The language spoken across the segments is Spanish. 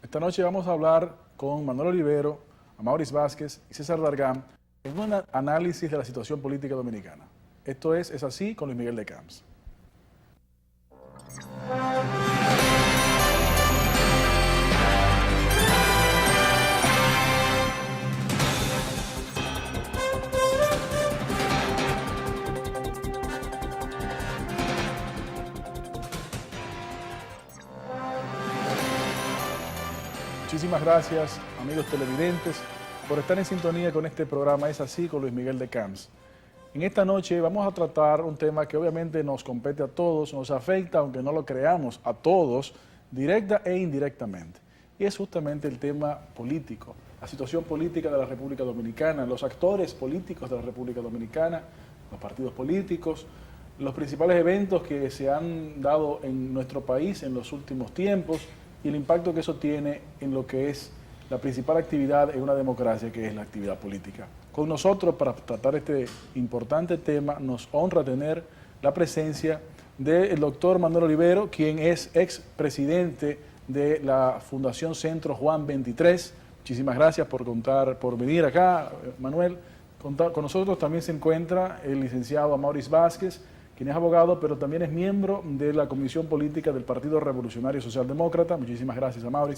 Esta noche vamos a hablar con Manuel Olivero, Amaury Vázquez y César Dargam en un análisis de la situación política dominicana. Esto es así con Luis Miguel de Camps. Muchísimas gracias, amigos televidentes, por estar en sintonía con este programa Es Así con Luis Miguel de Camps. En esta noche vamos a tratar un tema que obviamente nos compete a todos, nos afecta, aunque no lo creamos, a todos, directa e indirectamente. Y es justamente el tema político, la situación política de la República Dominicana, los actores políticos de la República Dominicana, los partidos políticos, los principales eventos que se han dado en nuestro país en los últimos tiempos, y el impacto que eso tiene en lo que es la principal actividad en una democracia, que es la actividad política. Con nosotros, para tratar este importante tema, nos honra tener la presencia del doctor Manuel Olivero, quien es expresidente de la Fundación Centro Juan 23. Muchísimas gracias por venir acá, Manuel. Con nosotros también se encuentra el licenciado Amaury Vázquez, quien es abogado, pero también es miembro de la Comisión Política del Partido Revolucionario Socialdemócrata. Muchísimas gracias, Amaury.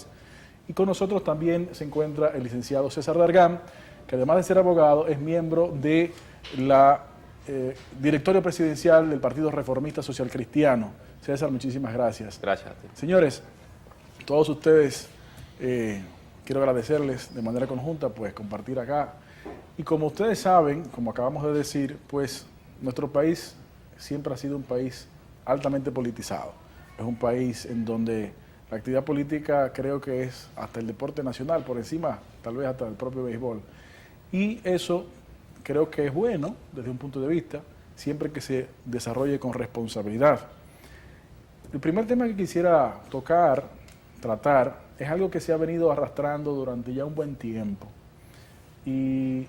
Y con nosotros también se encuentra el licenciado César Dargam, que además de ser abogado, es miembro de la directorio presidencial del Partido Reformista Social Cristiano. César, muchísimas gracias. Gracias a ti. Señores, todos ustedes, quiero agradecerles de manera conjunta, pues, compartir acá. Y como ustedes saben, como acabamos de decir, pues, nuestro país siempre ha sido un país altamente politizado. Es un país en donde la actividad política creo que es hasta el deporte nacional, por encima tal vez hasta el propio béisbol. Y eso creo que es bueno desde un punto de vista, siempre que se desarrolle con responsabilidad. El primer tema que quisiera tratar, es algo que se ha venido arrastrando durante ya un buen tiempo y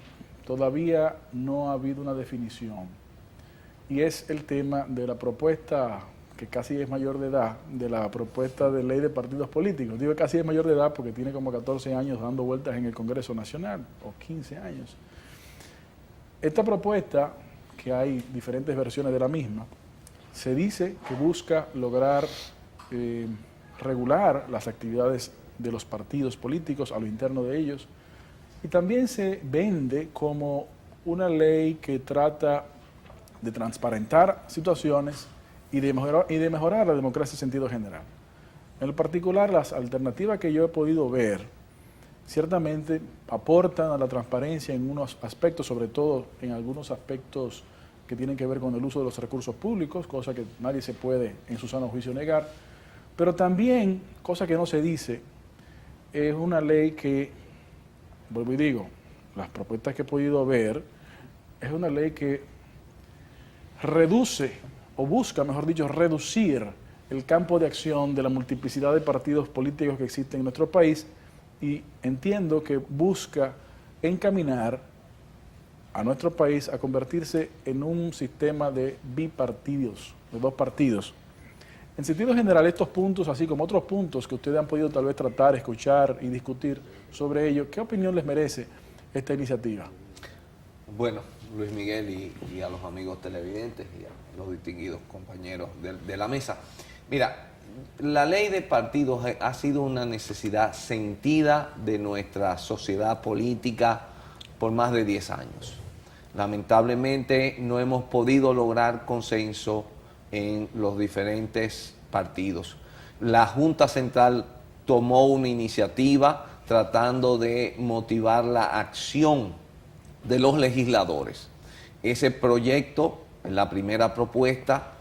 todavía no ha habido una definición. Y es el tema de la propuesta, que casi es mayor de edad, de la propuesta de ley de partidos políticos. Digo casi es mayor de edad porque tiene como 14 años dando vueltas en el Congreso Nacional, o 15 años. Esta propuesta, que hay diferentes versiones de la misma, se dice que busca lograr regular las actividades de los partidos políticos a lo interno de ellos, y también se vende como una ley que trata de transparentar situaciones y de mejorar la democracia en sentido general. En lo particular, las alternativas que yo he podido ver ciertamente aportan a la transparencia en unos aspectos, sobre todo en algunos aspectos que tienen que ver con el uso de los recursos públicos, cosa que nadie se puede en su sano juicio negar, pero también, cosa que no se dice, es una ley que, vuelvo y digo, las propuestas que he podido ver, es una ley que reduce, o busca, mejor dicho, reducir el campo de acción de la multiplicidad de partidos políticos que existen en nuestro país, y entiendo que busca encaminar a nuestro país a convertirse en un sistema de bipartidos, de dos partidos. En sentido general, estos puntos, así como otros puntos que ustedes han podido tal vez tratar, escuchar y discutir sobre ello, ¿qué opinión les merece esta iniciativa? Bueno, Luis Miguel y a los amigos televidentes y a los distinguidos compañeros de la mesa. Mira, la ley de partidos ha sido una necesidad sentida de nuestra sociedad política por más de 10 años. Lamentablemente no hemos podido lograr consenso en los diferentes partidos. La Junta Central tomó una iniciativa tratando de motivar la acción de los legisladores. Ese proyecto, la primera propuesta,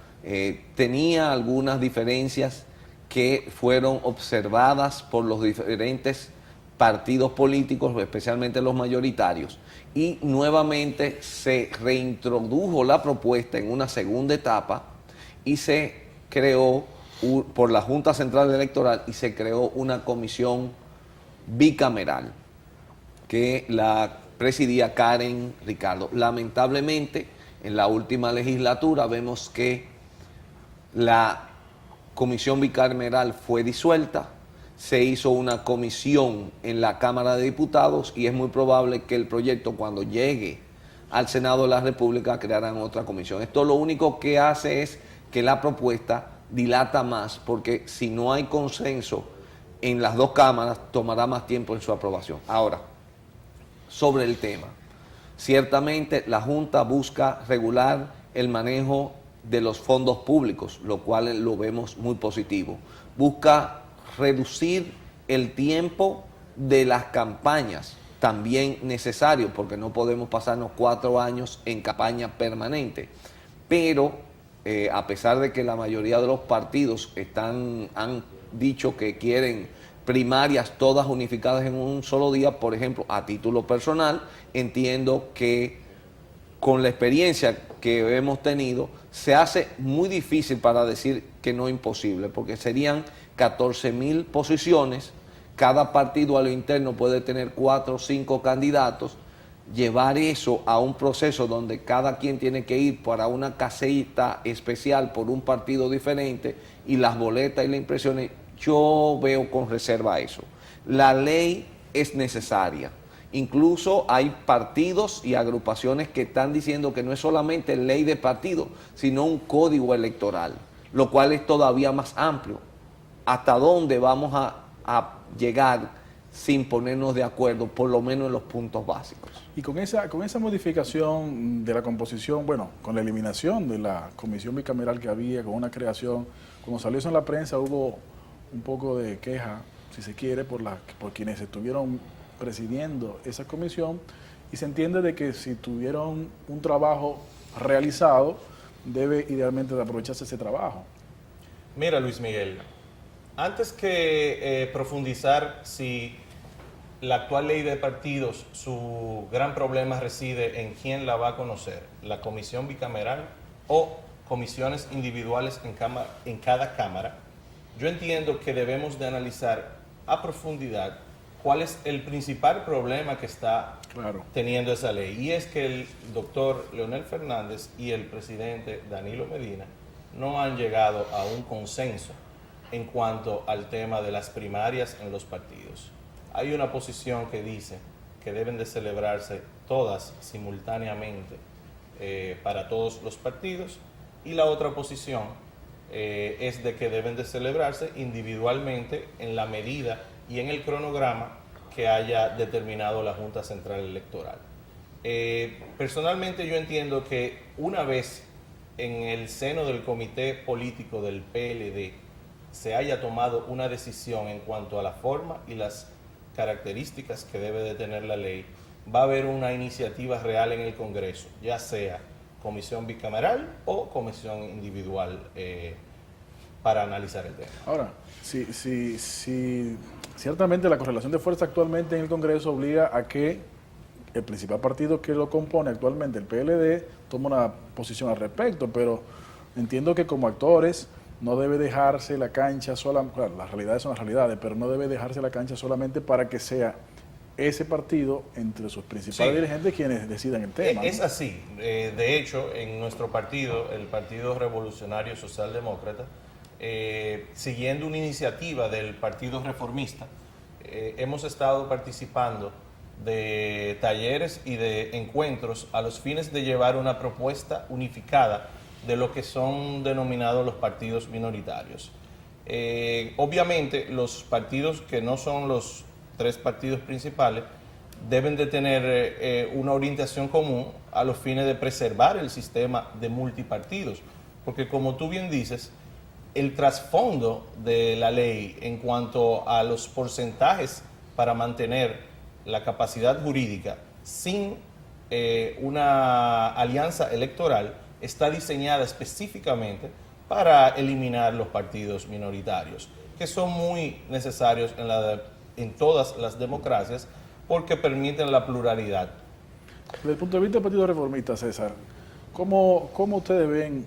tenía algunas diferencias que fueron observadas por los diferentes partidos políticos, especialmente los mayoritarios, y nuevamente se reintrodujo la propuesta en una segunda etapa y se creó por la Junta Central Electoral y se creó una comisión bicameral que la presidía Karen Ricardo. Lamentablemente, en la última legislatura vemos que la comisión bicameral fue disuelta, se hizo una comisión en la Cámara de Diputados y es muy probable que el proyecto, cuando llegue al Senado de la República, crearán otra comisión. Esto lo único que hace es que la propuesta dilata más, porque si no hay consenso en las dos cámaras, tomará más tiempo en su aprobación. Ahora, sobre el tema, ciertamente la Junta busca regular el manejo de los fondos públicos, lo cual lo vemos muy positivo. Busca reducir el tiempo de las campañas, también necesario, porque no podemos pasarnos 4 años en campaña permanente. Pero a pesar de que la mayoría de los partidos han dicho que quieren primarias todas unificadas en un solo día, por ejemplo, a título personal, entiendo que con la experiencia que hemos tenido, se hace muy difícil para decir que no imposible, porque serían 14.000 posiciones, cada partido a lo interno puede tener 4 o 5 candidatos, llevar eso a un proceso donde cada quien tiene que ir para una caseta especial por un partido diferente y las boletas y las impresiones, yo veo con reserva eso. La ley es necesaria. Incluso hay partidos y agrupaciones que están diciendo que no es solamente ley de partido, sino un código electoral, lo cual es todavía más amplio. ¿Hasta dónde vamos a llegar sin ponernos de acuerdo, por lo menos en los puntos básicos? Y con esa modificación de la composición, bueno, con la eliminación de la comisión bicameral que había, con una creación, cuando salió eso en la prensa hubo un poco de queja, si se quiere, por quienes estuvieron presidiendo esa comisión, y se entiende de que si tuvieron un trabajo realizado, debe idealmente de aprovecharse ese trabajo. Mira, Luis Miguel, antes que profundizar si la actual ley de partidos, su gran problema reside en quién la va a conocer, la comisión bicameral o comisiones individuales en cada cámara, yo entiendo que debemos de analizar a profundidad cuál es el principal problema que está teniendo esa ley. Y es que el doctor Leonel Fernández y el presidente Danilo Medina no han llegado a un consenso en cuanto al tema de las primarias en los partidos. Hay una posición que dice que deben de celebrarse todas simultáneamente para todos los partidos, y la otra posición es de que deben de celebrarse individualmente en la medida y en el cronograma que haya determinado la Junta Central Electoral. Personalmente yo entiendo que una vez en el seno del comité político del PLD se haya tomado una decisión en cuanto a la forma y las características que debe de tener la ley, va a haber una iniciativa real en el Congreso, ya sea comisión bicameral o comisión individual para analizar el tema. Ahora, ciertamente la correlación de fuerza actualmente en el Congreso obliga a que el principal partido que lo compone actualmente, el PLD, tome una posición al respecto, pero entiendo que como actores no debe dejarse la cancha solamente, claro, las realidades son las realidades, pero no debe dejarse la cancha solamente para que sea ese partido entre sus principales dirigentes quienes decidan el tema. Es así. De hecho, en nuestro partido, el Partido Revolucionario Socialdemócrata, siguiendo una iniciativa del Partido Reformista, hemos estado participando de talleres y de encuentros a los fines de llevar una propuesta unificada de lo que son denominados los partidos minoritarios. Obviamente, los partidos que no son los 3 partidos principales deben de tener una orientación común a los fines de preservar el sistema de multipartidos, porque como tú bien dices, el trasfondo de la ley en cuanto a los porcentajes para mantener la capacidad jurídica sin una alianza electoral está diseñada específicamente para eliminar los partidos minoritarios, que son muy necesarios en todas las democracias porque permiten la pluralidad. Desde el punto de vista del Partido Reformista, César, ¿cómo ustedes ven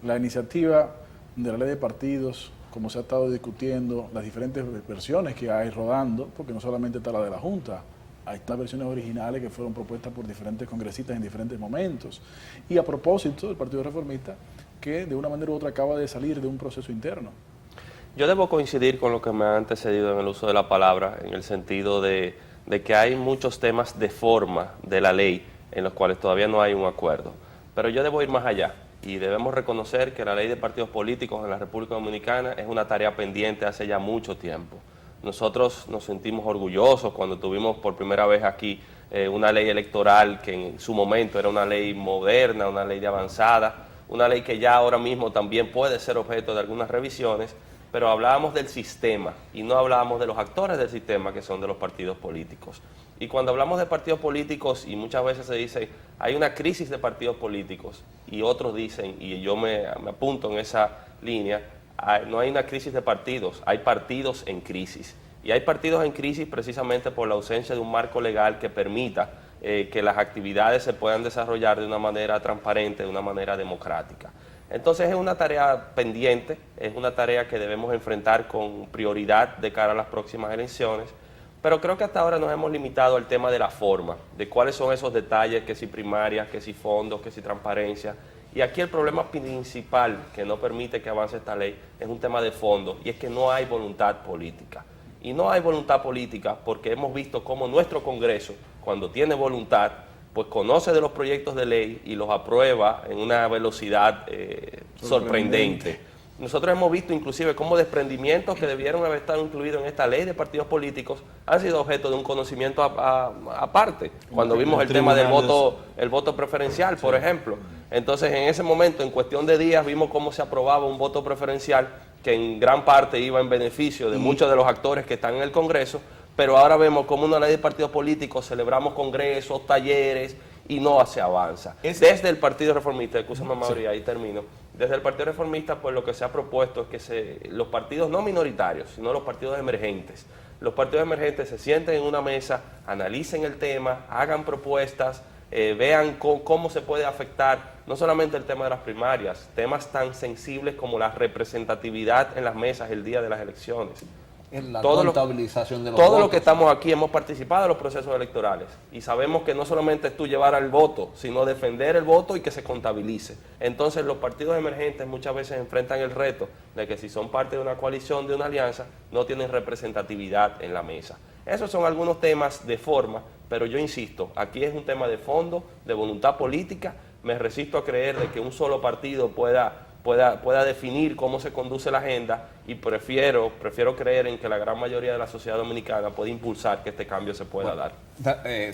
la iniciativa de la ley de partidos, como se ha estado discutiendo, las diferentes versiones que hay rodando, porque no solamente está la de la Junta, hay estas versiones originales que fueron propuestas por diferentes congresistas en diferentes momentos? Y a propósito del Partido Reformista, que de una manera u otra acaba de salir de un proceso interno. Yo debo coincidir con lo que me ha antecedido en el uso de la palabra, en el sentido de que hay muchos temas de forma de la ley en los cuales todavía no hay un acuerdo. Pero yo debo ir más allá y debemos reconocer que la ley de partidos políticos en la República Dominicana es una tarea pendiente hace ya mucho tiempo. Nosotros nos sentimos orgullosos cuando tuvimos por primera vez aquí una ley electoral que en su momento era una ley moderna, una ley de avanzada, una ley que ya ahora mismo también puede ser objeto de algunas revisiones, pero hablábamos del sistema y no hablábamos de los actores del sistema, que son de los partidos políticos. Y cuando hablamos de partidos políticos, y muchas veces se dice, hay una crisis de partidos políticos, y otros dicen, y yo me apunto en esa línea, no hay una crisis de partidos, hay partidos en crisis. Y hay partidos en crisis precisamente por la ausencia de un marco legal que permita que las actividades se puedan desarrollar de una manera transparente, de una manera democrática. Entonces es una tarea pendiente, es una tarea que debemos enfrentar con prioridad de cara a las próximas elecciones, pero creo que hasta ahora nos hemos limitado al tema de la forma, de cuáles son esos detalles, que si primarias, que si fondos, que si transparencia. Y aquí el problema principal que no permite que avance esta ley es un tema de fondo, y es que no hay voluntad política. Y no hay voluntad política porque hemos visto cómo nuestro Congreso, cuando tiene voluntad, pues conoce de los proyectos de ley y los aprueba en una velocidad sorprendente. Nosotros hemos visto inclusive cómo desprendimientos que debieron haber estado incluidos en esta ley de partidos políticos han sido objeto de un conocimiento aparte. Cuando vimos el tema del voto preferencial, por ejemplo. Entonces, en ese momento, en cuestión de días, vimos cómo se aprobaba un voto preferencial que en gran parte iba en beneficio de muchos de los actores que están en el Congreso, pero ahora vemos como una ley de partidos políticos, celebramos congresos, talleres y no se avanza. Desde el Partido Reformista, escúchame Mauri, ahí termino, desde el Partido Reformista pues lo que se ha propuesto es que los partidos no minoritarios, sino los partidos emergentes, los partidos emergentes se sienten en una mesa, analicen el tema, hagan propuestas, vean cómo se puede afectar no solamente el tema de las primarias, temas tan sensibles como la representatividad en las mesas el día de las elecciones. La contabilización de los todos votos. los que estamos aquí hemos participado en los procesos electorales y sabemos que no solamente es tú llevar al voto, sino defender el voto y que se contabilice. Entonces los partidos emergentes muchas veces enfrentan el reto de que si son parte de una coalición, de una alianza, no tienen representatividad en la mesa. Esos son algunos temas de forma, pero yo insisto, aquí es un tema de fondo, de voluntad política. Me resisto a creer de que un solo partido pueda definir cómo se conduce la agenda y prefiero creer en que la gran mayoría de la sociedad dominicana puede impulsar que este cambio se pueda dar.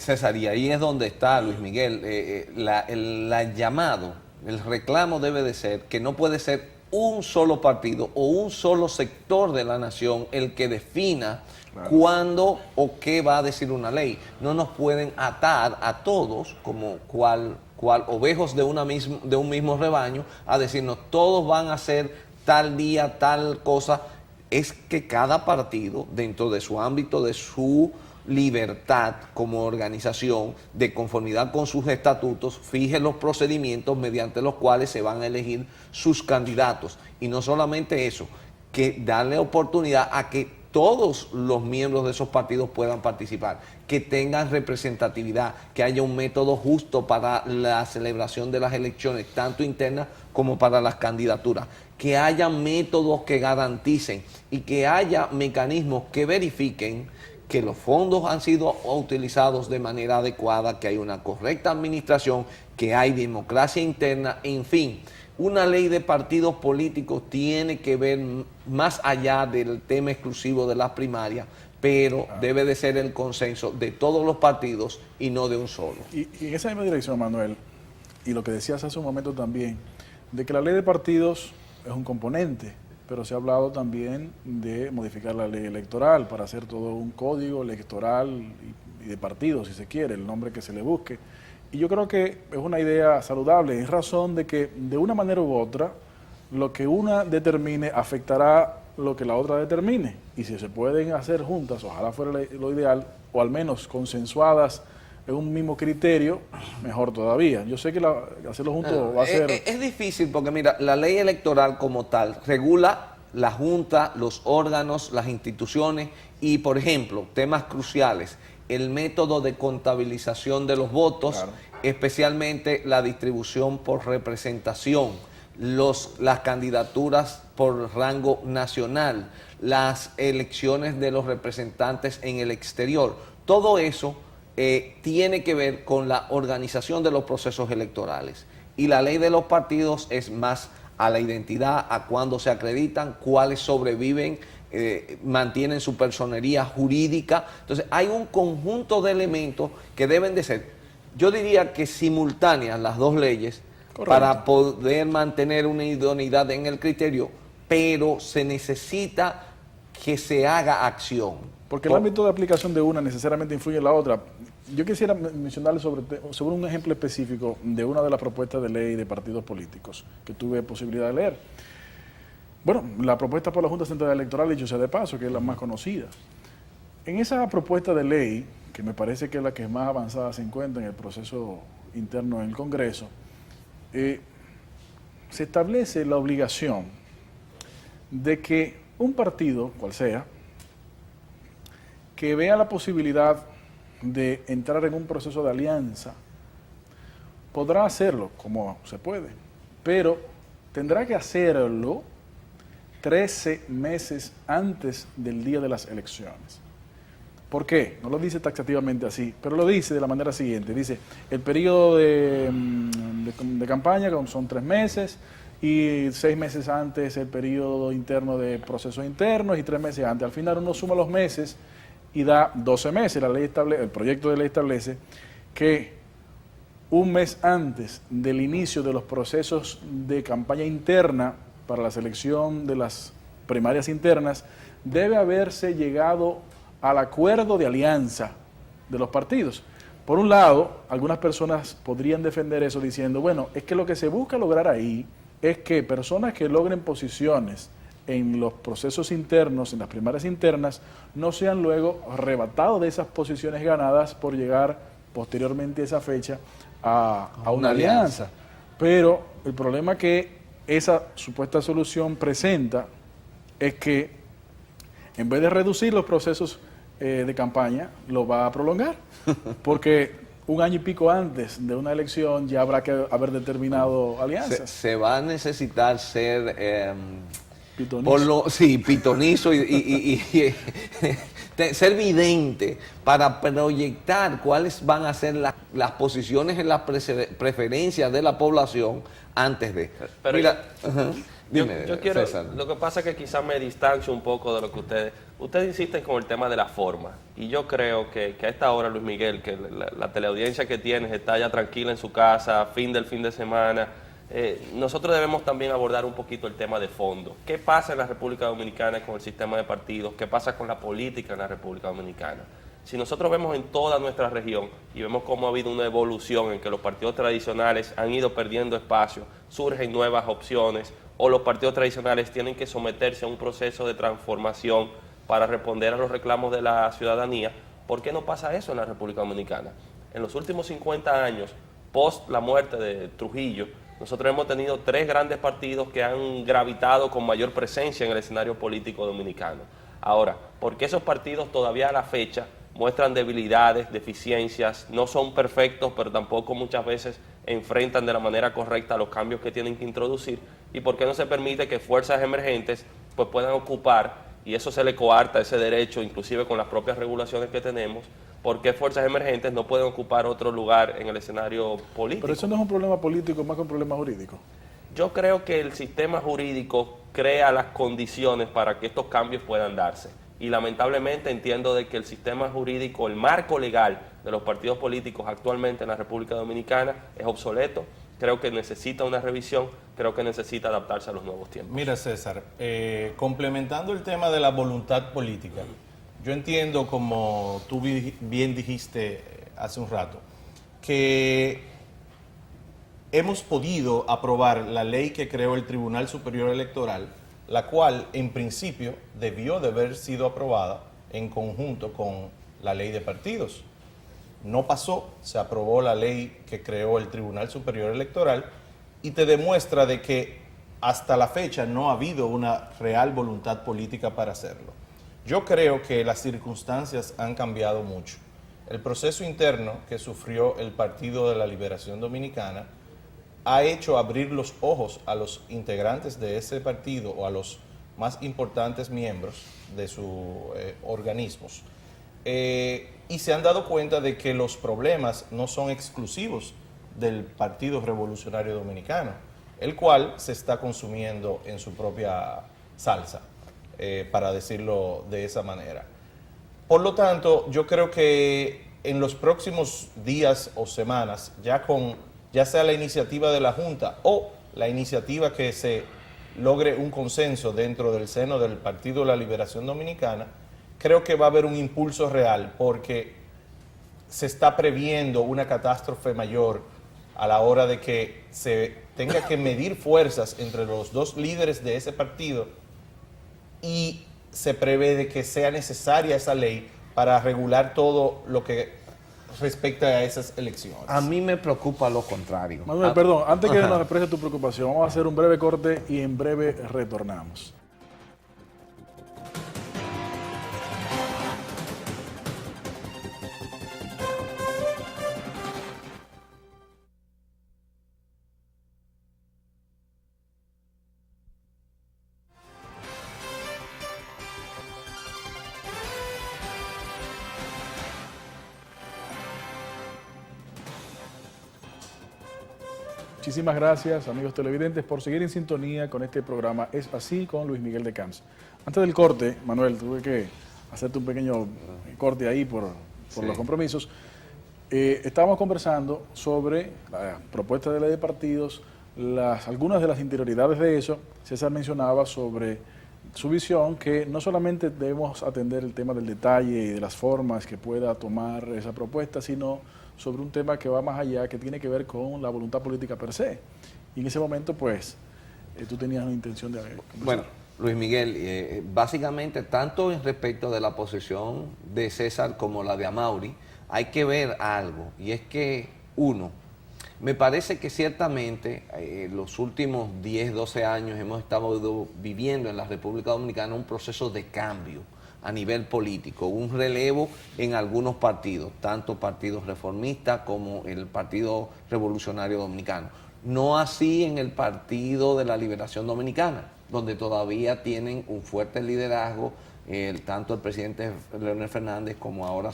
César, y ahí es donde está Luis Miguel, el llamado, el reclamo debe de ser que no puede ser un solo partido o un solo sector de la nación el que defina cuándo o qué va a decir una ley. No nos pueden atar a todos como cual ovejos de un mismo rebaño a decirnos todos van a hacer tal día, tal cosa. Es que cada partido, dentro de su ámbito, de su libertad como organización, de conformidad con sus estatutos, fije los procedimientos mediante los cuales se van a elegir sus candidatos. Y no solamente eso, que darle oportunidad a que todos los miembros de esos partidos puedan participar, que tengan representatividad, que haya un método justo para la celebración de las elecciones, tanto internas como para las candidaturas, que haya métodos que garanticen y que haya mecanismos que verifiquen que los fondos han sido utilizados de manera adecuada, que hay una correcta administración, que hay democracia interna, en fin. Una ley de partidos políticos tiene que ver más allá del tema exclusivo de las primarias, pero debe de ser el consenso de todos los partidos y no de un solo. Y en esa misma dirección, Manuel, y lo que decías hace un momento también, de que la ley de partidos es un componente, pero se ha hablado también de modificar la ley electoral para hacer todo un código electoral y de partidos, si se quiere, el nombre que se le busque. Y yo creo que es una idea saludable, en razón de que de una manera u otra, lo que una determine afectará lo que la otra determine. Y si se pueden hacer juntas, ojalá fuera lo ideal, o al menos consensuadas en un mismo criterio, mejor todavía. Yo sé que hacerlo juntos va a ser... Es difícil porque, mira, la ley electoral como tal regula la Junta, los órganos, las instituciones y, por ejemplo, temas cruciales, el método de contabilización de los votos, claro, especialmente la distribución por representación, las candidaturas por rango nacional, las elecciones de los representantes en el exterior. Todo eso tiene que ver con la organización de los procesos electorales. Y la ley de los partidos es más a la identidad, a cuándo se acreditan, cuáles sobreviven, mantienen su personería jurídica. Entonces hay un conjunto de elementos que deben de ser, yo diría que simultáneas las dos leyes. Correcto. Para poder mantener una idoneidad en el criterio, pero se necesita que se haga acción. Porque el ámbito de aplicación de una necesariamente influye en la otra. Yo quisiera mencionarle sobre un ejemplo específico de una de las propuestas de ley de partidos políticos que tuve posibilidad de leer. Bueno, la propuesta por la Junta Central Electoral, dicho sea de paso, que es la más conocida. En esa propuesta de ley, que me parece que es la que más avanzada se encuentra en el proceso interno en el Congreso, se establece la obligación de que un partido, cual sea, que vea la posibilidad de entrar en un proceso de alianza, podrá hacerlo como se puede, pero tendrá que hacerlo 13 meses antes del día de las elecciones. ¿Por qué? No lo dice taxativamente así, pero lo dice de la manera siguiente. Dice, el periodo de campaña son 3 meses y 6 meses antes el periodo interno de procesos internos y 3 meses antes. Al final uno suma los meses y da 12 meses. El proyecto de ley establece que un mes antes del inicio de los procesos de campaña interna para la selección de las primarias internas, debe haberse llegado al acuerdo de alianza de los partidos. Por un lado, algunas personas podrían defender eso diciendo, bueno, es que lo que se busca lograr ahí es que personas que logren posiciones en los procesos internos, en las primarias internas, no sean luego arrebatados de esas posiciones ganadas por llegar posteriormente a esa fecha a una alianza. Pero el problema que esa supuesta solución presenta es que en vez de reducir los procesos de campaña, lo va a prolongar, porque 1 año y pico antes de una elección ya habrá que haber determinado alianzas. Se va a necesitar ser pitonizo. Pitonizo y ser vidente para proyectar cuáles van a ser las posiciones en las preferencias de la población antes de. Pero mira, yo quiero, César. lo que pasa es que quizás me distancio un poco de lo que ustedes insisten con el tema de la forma, y yo creo que a esta hora, Luis Miguel, que la teleaudiencia que tienes está ya tranquila en su casa, fin de semana, nosotros debemos también abordar un poquito el tema de fondo. ¿Qué pasa en la República Dominicana con el sistema de partidos? ¿Qué pasa con la política en la República Dominicana? Si nosotros vemos en toda nuestra región y vemos cómo ha habido una evolución en que los partidos tradicionales han ido perdiendo espacio, surgen nuevas opciones, o los partidos tradicionales tienen que someterse a un proceso de transformación para responder a los reclamos de la ciudadanía, ¿por qué no pasa eso en la República Dominicana? En los últimos 50 años, post la muerte de Trujillo, nosotros hemos tenido 3 grandes partidos que han gravitado con mayor presencia en el escenario político dominicano. Ahora, ¿por qué esos partidos todavía a la fecha muestran debilidades, deficiencias, no son perfectos, pero tampoco muchas veces enfrentan de la manera correcta los cambios que tienen que introducir? ¿Y por qué no se permite que fuerzas emergentes pues puedan ocupar, y eso se le coarta ese derecho, inclusive con las propias regulaciones que tenemos? ¿Por qué fuerzas emergentes no pueden ocupar otro lugar en el escenario político? Pero eso no es un problema político, más que un problema jurídico. Yo creo que el sistema jurídico crea las condiciones para que estos cambios puedan darse. Y lamentablemente entiendo de que el sistema jurídico, el marco legal de los partidos políticos actualmente en la República Dominicana es obsoleto. Creo que necesita una revisión, creo que necesita adaptarse a los nuevos tiempos. Mira, César, complementando el tema de la voluntad política, yo entiendo, como tú bien dijiste hace un rato, que hemos podido aprobar la ley que creó el Tribunal Superior Electoral, la cual en principio debió de haber sido aprobada en conjunto con la ley de partidos. No pasó, se aprobó la ley que creó el Tribunal Superior Electoral y te demuestra de que hasta la fecha no ha habido una real voluntad política para hacerlo. Yo creo que las circunstancias han cambiado mucho. El proceso interno que sufrió el Partido de la Liberación Dominicana ha hecho abrir los ojos a los integrantes de ese partido o a los más importantes miembros de sus organismos. Y se han dado cuenta de que los problemas no son exclusivos del Partido Revolucionario Dominicano, el cual se está consumiendo en su propia salsa, para decirlo de esa manera. Por lo tanto, yo creo que en los próximos días o semanas, ya sea la iniciativa de la Junta o la iniciativa que se logre un consenso dentro del seno del Partido de la Liberación Dominicana, creo que va a haber un impulso real porque se está previendo una catástrofe mayor a la hora de que se tenga que medir fuerzas entre los dos líderes de ese partido y se prevé de que sea necesaria esa ley para regular todo lo que respecta a esas elecciones. A mí me preocupa lo contrario. Manuel, perdón, antes que nos exprese tu preocupación, vamos a hacer un breve corte y en breve retornamos. Muchísimas gracias, amigos televidentes, por seguir en sintonía con este programa Es Así con Luis Miguel de Camps. Antes del corte, Manuel, tuve que hacerte un pequeño corte ahí por los compromisos. Estábamos conversando sobre la propuesta de ley de partidos, algunas de las interioridades de eso. César mencionaba sobre su visión que no solamente debemos atender el tema del detalle y de las formas que pueda tomar esa propuesta, sino sobre un tema que va más allá, que tiene que ver con la voluntad política per se. Y en ese momento, pues, tú tenías una intención de conversar. Bueno, Luis Miguel, básicamente, tanto en respecto de la posición de César como la de Amaury, hay que ver algo, y es que, uno, me parece que ciertamente los últimos 10, 12 años hemos estado viviendo en la República Dominicana un proceso de cambio a nivel político, un relevo en algunos partidos, tanto partidos reformistas como el Partido Revolucionario Dominicano. No así en el Partido de la Liberación Dominicana, donde todavía tienen un fuerte liderazgo, tanto el presidente Leonel Fernández como ahora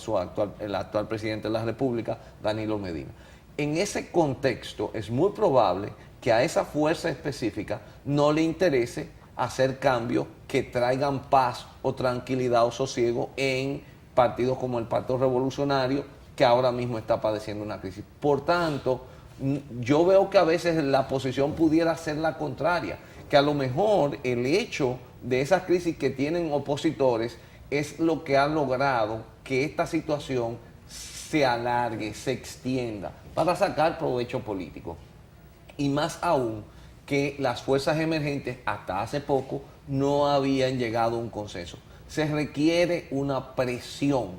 el actual presidente de la República, Danilo Medina. En ese contexto es muy probable que a esa fuerza específica no le interese hacer cambios que traigan paz o tranquilidad o sosiego en partidos como el Partido Revolucionario, que ahora mismo está padeciendo una crisis. Por tanto, yo veo que a veces la posición pudiera ser la contraria, que a lo mejor el hecho de esas crisis que tienen opositores es lo que ha logrado que esta situación se alargue, se extienda, para sacar provecho político. Y más aún, que las fuerzas emergentes hasta hace poco no habían llegado a un consenso. Se requiere una presión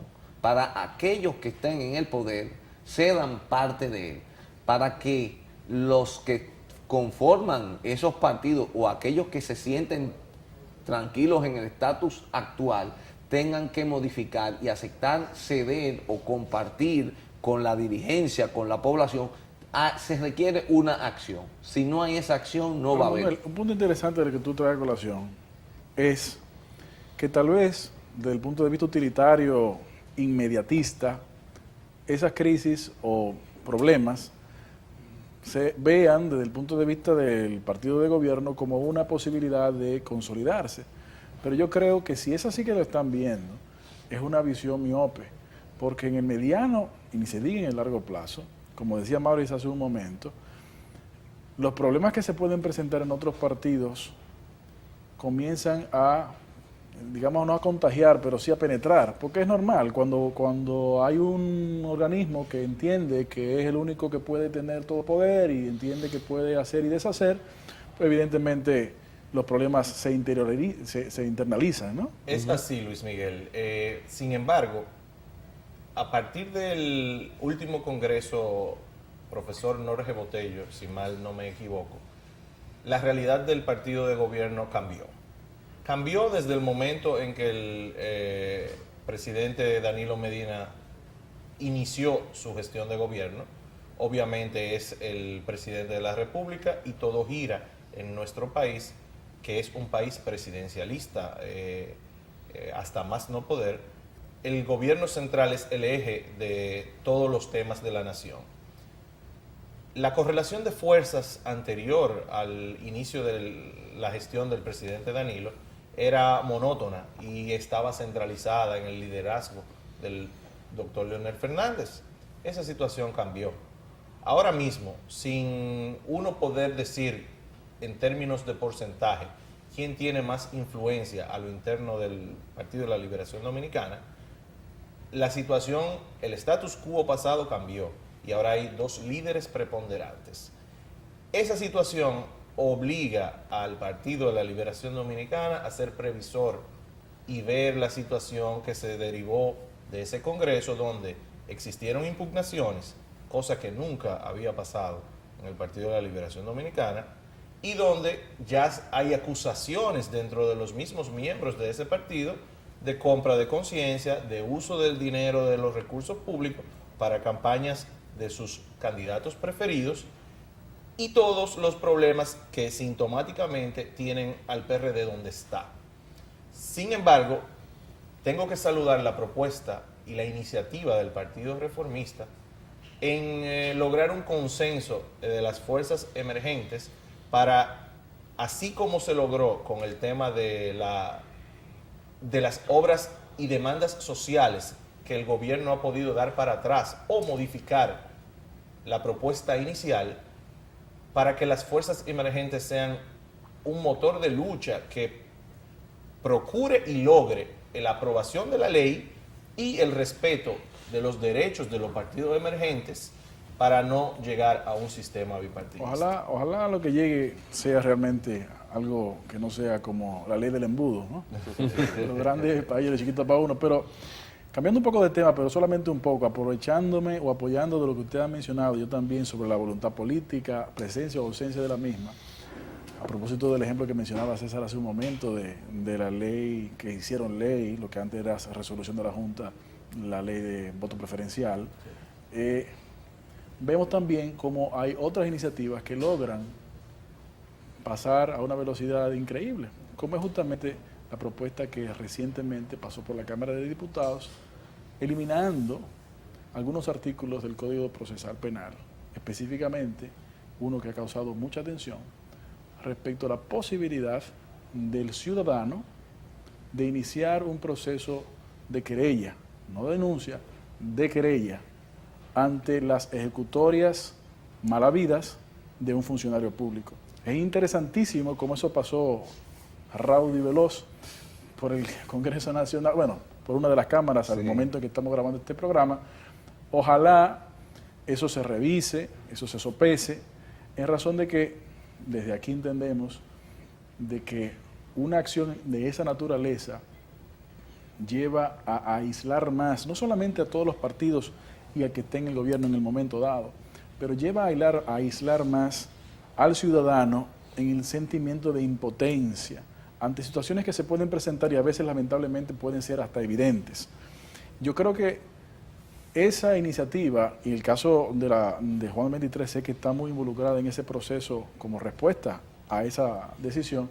para aquellos que estén en el poder, cedan parte de él, para que los que conforman esos partidos o aquellos que se sienten tranquilos en el estatus actual tengan que modificar y aceptar ceder o compartir con la dirigencia, con la población. Se requiere una acción. Si no hay esa acción, no va a haber. Un punto interesante del que tú traes a colación es que tal vez, desde el punto de vista utilitario, inmediatista, esas crisis o problemas se vean desde el punto de vista del partido de gobierno como una posibilidad de consolidarse. Pero yo creo que si es así que lo están viendo, es una visión miope, porque en el mediano, y ni se diga en el largo plazo, como decía Mauricio hace un momento, los problemas que se pueden presentar en otros partidos comienzan a, digamos, no a contagiar, pero sí a penetrar, porque es normal, cuando hay un organismo que entiende que es el único que puede tener todo poder y entiende que puede hacer y deshacer, pues evidentemente los problemas se internalizan, ¿no? Es así, Luis Miguel. Sin embargo, a partir del último congreso, profesor Jorge Botello, si mal no me equivoco, la realidad del partido de gobierno cambió. Cambió desde el momento en que el presidente Danilo Medina inició su gestión de gobierno, obviamente es el presidente de la República y todo gira en nuestro país, que es un país presidencialista hasta más no poder. El gobierno central es el eje de todos los temas de la nación. La correlación de fuerzas anterior al inicio de la gestión del presidente Danilo era monótona y estaba centralizada en el liderazgo del doctor Leonel Fernández. Esa situación cambió. Ahora mismo, sin uno poder decir en términos de porcentaje quién tiene más influencia a lo interno del Partido de la Liberación Dominicana, la situación, el status quo pasado cambió y ahora hay dos líderes preponderantes. Esa situación obliga al Partido de la Liberación Dominicana a ser previsor y ver la situación que se derivó de ese Congreso, donde existieron impugnaciones, cosa que nunca había pasado en el Partido de la Liberación Dominicana, y donde ya hay acusaciones dentro de los mismos miembros de ese partido de compra de conciencia, de uso del dinero de los recursos públicos para campañas de sus candidatos preferidos y todos los problemas que sintomáticamente tienen al PRD donde está. Sin embargo, tengo que saludar la propuesta y la iniciativa del Partido Reformista en lograr un consenso de las fuerzas emergentes para, así como se logró con el tema de las obras y demandas sociales que el gobierno ha podido dar para atrás o modificar la propuesta inicial, para que las fuerzas emergentes sean un motor de lucha que procure y logre la aprobación de la ley y el respeto de los derechos de los partidos emergentes para no llegar a un sistema bipartidista. Ojalá lo que llegue sea realmente algo que no sea como la ley del embudo, ¿no? Los grandes para ellos, los chiquitos para uno. Pero cambiando un poco de tema, pero solamente un poco, aprovechándome o apoyando de lo que usted ha mencionado, yo también sobre la voluntad política, presencia o ausencia de la misma. A propósito del ejemplo que mencionaba César hace un momento de la ley que hicieron ley, lo que antes era resolución de la Junta, la ley de voto preferencial, vemos también cómo hay otras iniciativas que logran pasar a una velocidad increíble, como es justamente la propuesta que recientemente pasó por la Cámara de Diputados, eliminando algunos artículos del Código Procesal Penal, específicamente uno que ha causado mucha atención, respecto a la posibilidad del ciudadano de iniciar un proceso de querella, no denuncia, de querella, ante las ejecutorias malavidas de un funcionario público. Es interesantísimo cómo eso pasó raudo y veloz por el Congreso Nacional, bueno, por una de las cámaras al momento en que estamos grabando este programa. Ojalá eso se revise, eso se sopese, en razón de que desde aquí entendemos de que una acción de esa naturaleza lleva a aislar más, no solamente a todos los partidos y al que esté en el gobierno en el momento dado, pero lleva a aislar más al ciudadano en el sentimiento de impotencia ante situaciones que se pueden presentar y a veces lamentablemente pueden ser hasta evidentes. Yo creo que esa iniciativa y el caso de Juan 23 sé que está muy involucrada en ese proceso como respuesta a esa decisión,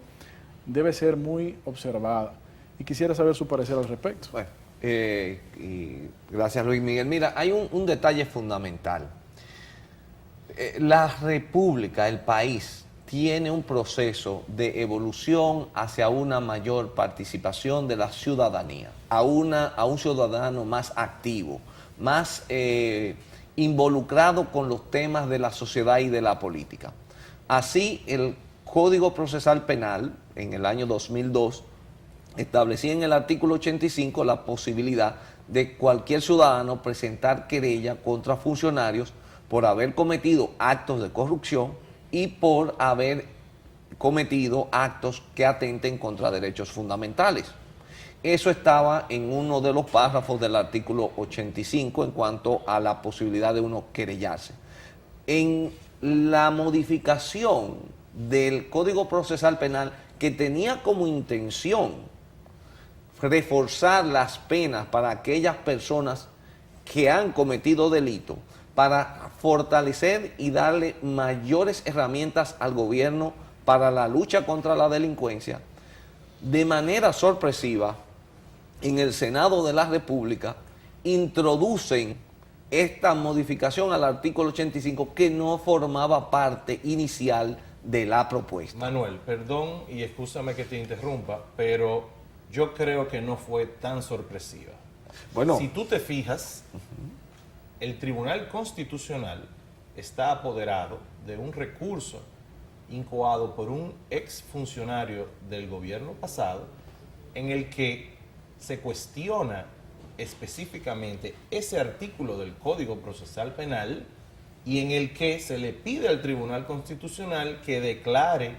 debe ser muy observada. Y quisiera saber su parecer al respecto. Bueno, y gracias Luis Miguel. Mira, hay un detalle fundamental. La República, el país, tiene un proceso de evolución hacia una mayor participación de la ciudadanía, a un ciudadano más activo, más involucrado con los temas de la sociedad y de la política. Así, el Código Procesal Penal, en el año 2002, establecía en el artículo 85 la posibilidad de cualquier ciudadano presentar querella contra funcionarios por haber cometido actos de corrupción y por haber cometido actos que atenten contra derechos fundamentales. Eso estaba en uno de los párrafos del artículo 85 en cuanto a la posibilidad de uno querellarse. En la modificación del Código Procesal Penal, que tenía como intención reforzar las penas para aquellas personas que han cometido delito, para fortalecer y darle mayores herramientas al gobierno para la lucha contra la delincuencia, de manera sorpresiva, en el Senado de la República, introducen esta modificación al artículo 85 que no formaba parte inicial de la propuesta. Manuel, perdón y excúsame que te interrumpa, pero yo creo que no fue tan sorpresiva. Bueno, si tú te fijas, el Tribunal Constitucional está apoderado de un recurso incoado por un exfuncionario del gobierno pasado en el que se cuestiona específicamente ese artículo del Código Procesal Penal y en el que se le pide al Tribunal Constitucional que declare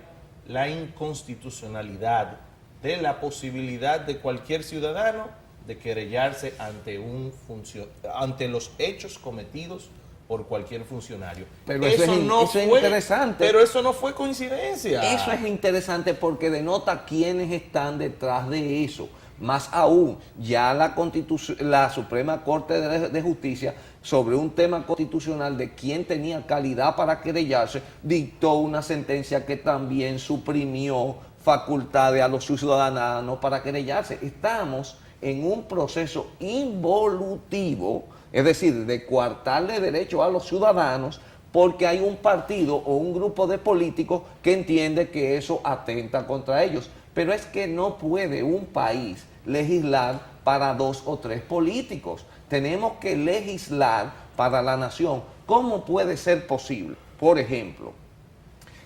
la inconstitucionalidad de la posibilidad de cualquier ciudadano de querellarse ante los hechos cometidos por cualquier funcionario. Pero eso es interesante. Pero eso no fue coincidencia. Eso es interesante porque denota quiénes están detrás de eso. Más aún, ya la Suprema Corte de Justicia, sobre un tema constitucional de quién tenía calidad para querellarse, dictó una sentencia que también suprimió facultades a los ciudadanos para querellarse. Estamos en un proceso involutivo, es decir, de coartarle derecho a los ciudadanos porque hay un partido o un grupo de políticos que entiende que eso atenta contra ellos. Pero es que no puede un país legislar para 2 o 3 políticos. Tenemos que legislar para la nación. ¿Cómo puede ser posible, por ejemplo,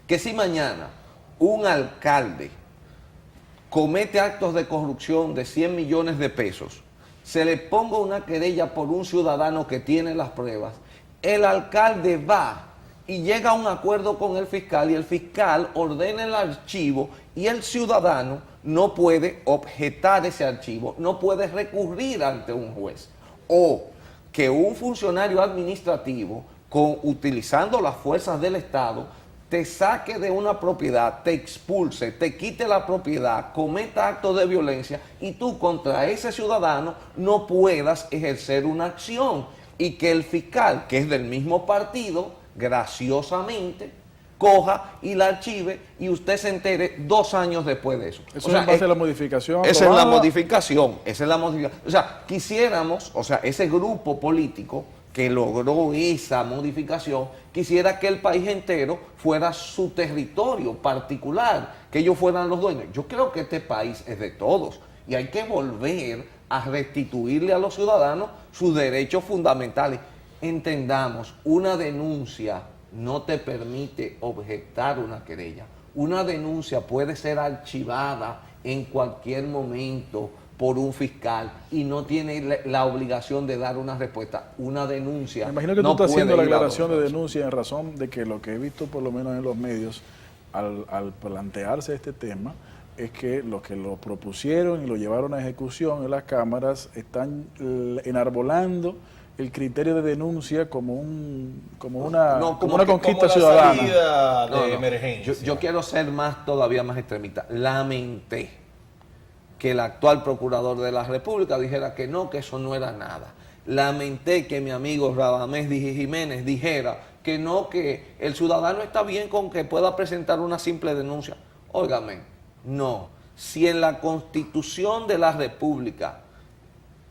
que si mañana un alcalde comete actos de corrupción de 100 millones de pesos, se le ponga una querella por un ciudadano que tiene las pruebas, el alcalde va y llega a un acuerdo con el fiscal y el fiscal ordena el archivo y el ciudadano no puede objetar ese archivo, no puede recurrir ante un juez? O que un funcionario administrativo, utilizando las fuerzas del Estado, te saque de una propiedad, te expulse, te quite la propiedad, cometa actos de violencia y tú contra ese ciudadano no puedas ejercer una acción y que el fiscal, que es del mismo partido, graciosamente coja y la archive y usted se entere 2 años después de eso. Eso es en base a la modificación. Esa es la modificación, esa es la modificación. O sea, quisiéramos, ese grupo político que logró esa modificación, quisiera que el país entero fuera su territorio particular, que ellos fueran los dueños. Yo creo que este país es de todos y hay que volver a restituirle a los ciudadanos sus derechos fundamentales. Entendamos, una denuncia no te permite objetar una querella. Una denuncia puede ser archivada en cualquier momento por un fiscal y no tiene la obligación de dar una respuesta. Una denuncia. Me imagino que tú estás haciendo la aclaración de denuncia en razón de que lo que he visto por lo menos en los medios al plantearse este tema es que los que lo propusieron y lo llevaron a ejecución en las cámaras están enarbolando el criterio de denuncia como una conquista ciudadana. Salida de emergencia. Yo quiero ser todavía más extremista. Lamenté que el actual procurador de la República dijera que no, que eso no era nada. Lamenté que mi amigo Radamés Jiménez dijera que no, que el ciudadano está bien con que pueda presentar una simple denuncia. Óigame, no. Si en la Constitución de la República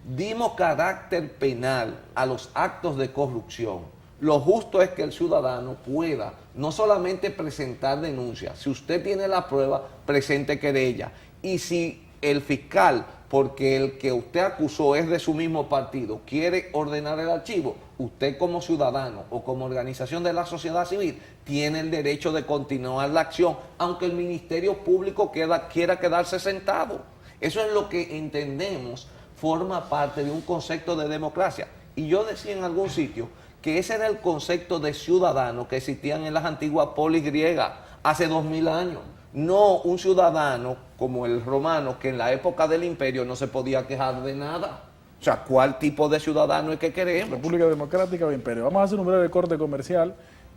dimos carácter penal a los actos de corrupción, lo justo es que el ciudadano pueda no solamente presentar denuncia, si usted tiene la prueba, presente querella. Y si el fiscal, porque el que usted acusó es de su mismo partido, quiere ordenar el archivo, usted como ciudadano o como organización de la sociedad civil tiene el derecho de continuar la acción, aunque el Ministerio Público quiera quedarse sentado. Eso es lo que entendemos forma parte de un concepto de democracia. Y yo decía en algún sitio que ese era el concepto de ciudadano que existían en las antiguas polis griegas hace 2000 años. No un ciudadano como el romano que en la época del imperio no se podía quejar de nada. O sea, ¿cuál tipo de ciudadano es que queremos? República Democrática o imperio. Vamos a hacer un breve corte comercial.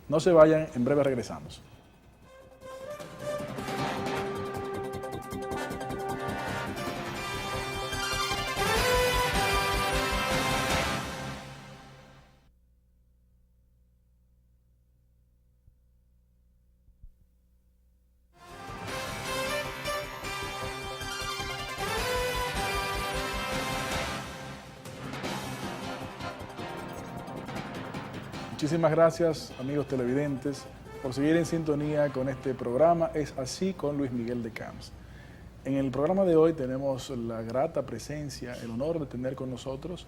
No se vayan, en breve regresamos. Muchísimas gracias, amigos televidentes, por seguir en sintonía con este programa Es Así con Luis Miguel de Camps. En el programa de hoy tenemos la grata presencia, el honor de tener con nosotros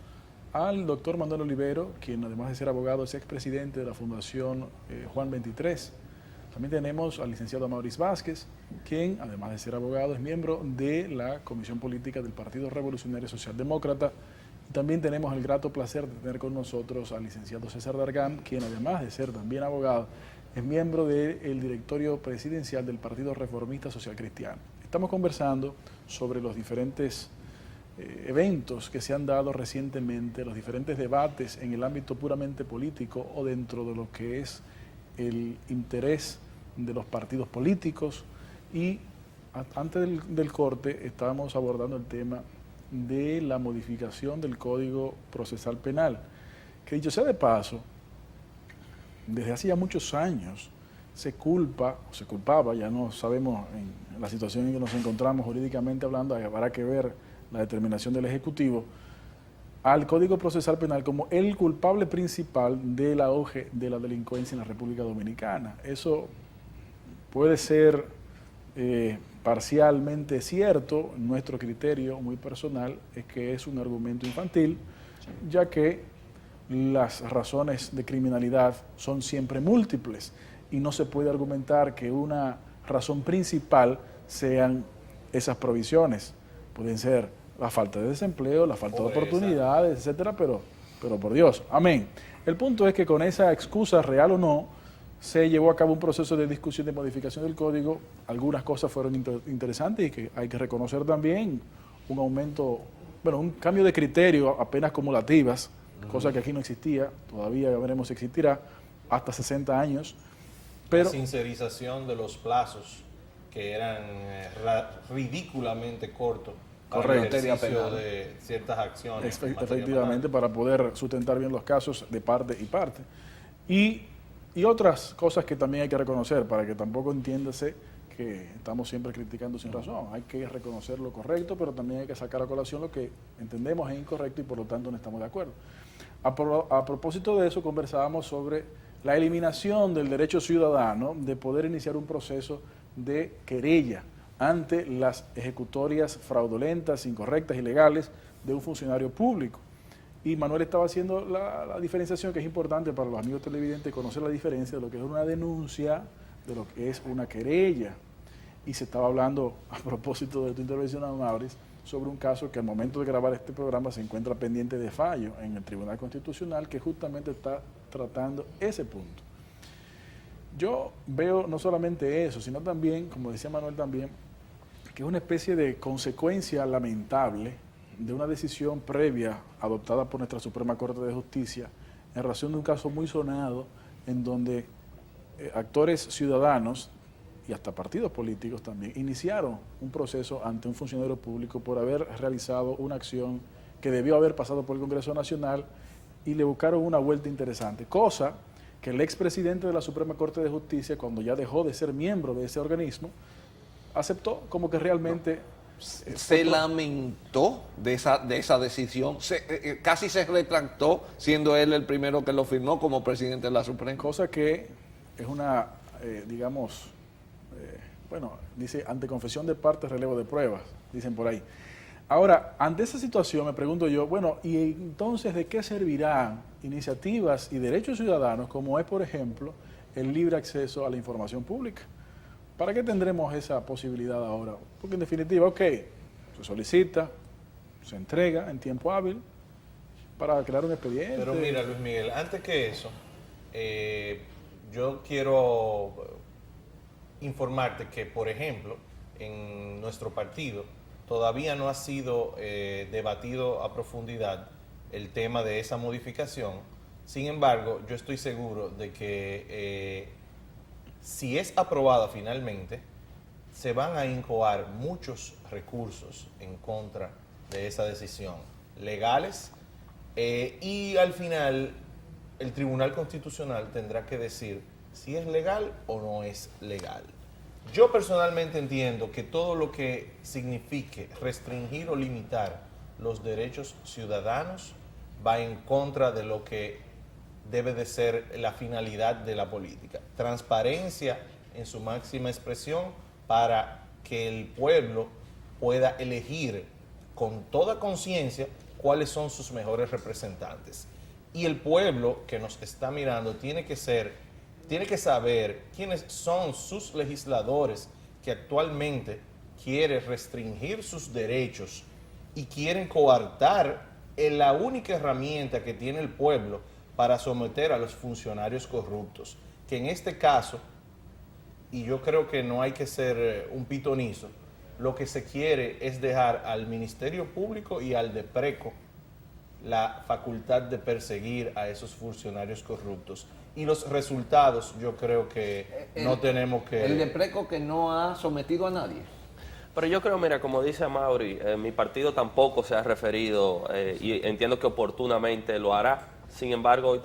al doctor Manuel Olivero, quien además de ser abogado es expresidente de la Fundación Juan 23. También tenemos al licenciado Maurice Vázquez, quien además de ser abogado es miembro de la Comisión Política del Partido Revolucionario Socialdemócrata. Y también tenemos el grato placer de tener con nosotros al licenciado César Dargam, quien además de ser también abogado, es miembro del directorio presidencial del Partido Reformista Social Cristiano. Estamos conversando sobre los diferentes eventos que se han dado recientemente, los diferentes debates en el ámbito puramente político o dentro de lo que es el interés de los partidos políticos. Y antes del corte estábamos abordando el tema de la modificación del Código Procesal Penal, que dicho sea de paso, desde hace ya muchos años se culpaba, ya no sabemos en la situación en que nos encontramos jurídicamente hablando, habrá que ver la determinación del Ejecutivo, al Código Procesal Penal como el culpable principal del auge de la delincuencia en la República Dominicana. Eso puede ser parcialmente cierto. Nuestro criterio muy personal es que es un argumento infantil, ya que las razones de criminalidad son siempre múltiples y no se puede argumentar que una razón principal sean esas provisiones. Pueden ser la falta de desempleo, la falta de oportunidades, etcétera, pero por Dios, amén. El punto es que con esa excusa, real o no, se llevó a cabo un proceso de discusión de modificación del código. Algunas cosas fueron interesantes y que hay que reconocer también un aumento, bueno, un cambio de criterio apenas acumulativas, cosa que aquí no existía, todavía veremos si existirá, hasta 60 años. Pero la sincerización de los plazos, que eran ridículamente cortos para el ejercicio de ciertas acciones. Efectivamente, para poder sustentar bien los casos de parte y parte. Y otras cosas que también hay que reconocer, para que tampoco entiéndase que estamos siempre criticando sin razón. Hay que reconocer lo correcto, pero también hay que sacar a colación lo que entendemos es incorrecto y por lo tanto no estamos de acuerdo. A propósito de eso, conversábamos sobre la eliminación del derecho ciudadano de poder iniciar un proceso de querella ante las ejecutorias fraudulentas, incorrectas, ilegales de un funcionario público. Y Manuel estaba haciendo la diferenciación, que es importante para los amigos televidentes conocer la diferencia de lo que es una denuncia de lo que es una querella. Y se estaba hablando, a propósito de tu intervención, Maurice, sobre un caso que al momento de grabar este programa se encuentra pendiente de fallo en el Tribunal Constitucional, que justamente está tratando ese punto. Yo veo no solamente eso, sino también, como decía Manuel también, que es una especie de consecuencia lamentable de una decisión previa adoptada por nuestra Suprema Corte de Justicia en relación de un caso muy sonado en donde actores ciudadanos y hasta partidos políticos también iniciaron un proceso ante un funcionario público por haber realizado una acción que debió haber pasado por el Congreso Nacional y le buscaron una vuelta interesante, cosa que el expresidente de la Suprema Corte de Justicia, cuando ya dejó de ser miembro de ese organismo, aceptó como que realmente... Se lamentó de esa decisión, casi se retractó, siendo él el primero que lo firmó como presidente de la Suprema. Cosa que es una, digamos, bueno, dice, ante confesión de parte, relevo de pruebas, dicen por ahí. Ahora, ante esa situación me pregunto yo, bueno, ¿y entonces de qué servirán iniciativas y derechos ciudadanos como es, por ejemplo, el libre acceso a la información pública? ¿Para qué tendremos esa posibilidad ahora? Porque en definitiva, ok, se solicita, se entrega en tiempo hábil para crear un expediente. Pero mira, Luis Miguel, antes que eso, yo quiero informarte que, por ejemplo, en nuestro partido todavía no ha sido debatido a profundidad el tema de esa modificación. Sin embargo, yo estoy seguro de que si es aprobada finalmente, se van a incoar muchos recursos en contra de esa decisión, legales, y al final el Tribunal Constitucional tendrá que decir si es legal o no es legal. Yo personalmente entiendo que todo lo que signifique restringir o limitar los derechos ciudadanos va en contra de lo que debe de ser la finalidad de la política. Transparencia en su máxima expresión para que el pueblo pueda elegir con toda conciencia cuáles son sus mejores representantes. Y el pueblo que nos está mirando tiene que saber quiénes son sus legisladores que actualmente quieren restringir sus derechos y quieren coartar la única herramienta que tiene el pueblo para someter a los funcionarios corruptos, que en este caso, y yo creo que no hay que ser un pitonizo, lo que se quiere es dejar al Ministerio Público y al DEPRECO la facultad de perseguir a esos funcionarios corruptos. Y los resultados yo creo que no tenemos que... El DEPRECO que no ha sometido a nadie. Pero yo creo, mira, como dice Amaury, mi partido tampoco se ha referido y entiendo que oportunamente lo hará. Sin embargo, hoy